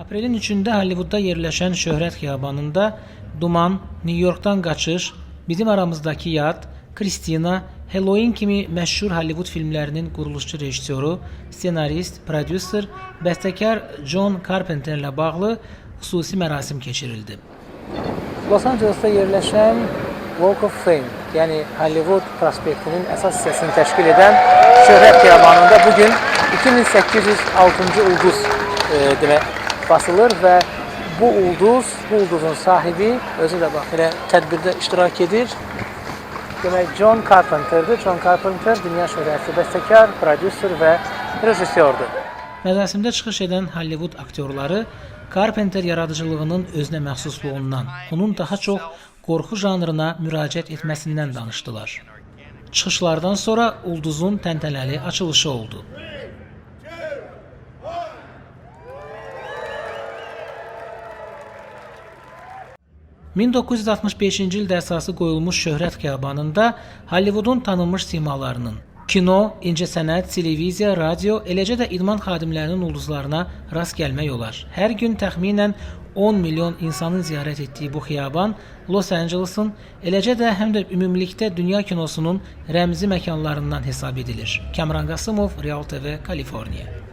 Aprelin 3-də Hollywoodda yerləşən Şöhrət Xiyabanında Duman, New Yorkdan Qaçış, Bizim Aramızdakı Yad, Kristina, Halloween kimi məşhur Hollywood filmlərinin quruluşçu rejissoru, ssenarist, prodüser, bəstəkar John Carpenter ilə bağlı xüsusi mərasim keçirildi. Los Angeles'ta yerləşən Walk of Fame, yəni Hollywood prospektinin əsas hissəsini təşkil edən Şöhrət Xiyabanında bugün 2806-cı ulduz basılır və bu ulduzun sahibi özü də bax elə tədbirdə iştirak edir. Demək John Carpenter'dir. John Carpenter dünya şöhrətli bəstəkar, prodüser və rejissordur. Mərasimdə çıxış edən Hollywood aktyorları Carpenter yaradıcılığının özünə məxsusluğundan, onun daha çox qorxu janrına müraciət etməsindən danışdılar. Çıxışlardan sonra ulduzun təntənəli açılışı oldu. 1965-ci ildə əsası qoyulmuş Şöhrət Xiyabanında Hollywoodun tanınmış simalarının, kino, incəsənət, televiziya, radio, eləcə də idman xadimlərinin ulduzlarına rast gəlmək olar. Hər gün təxminən 10 milyon insanın ziyarət etdiyi bu xiyaban Los Angeles'ın, eləcə də həm də ümumilikdə dünya kinosunun rəmzi məkanlarından hesab edilir. Kamran Qasımov, Real TV, Kaliforniya.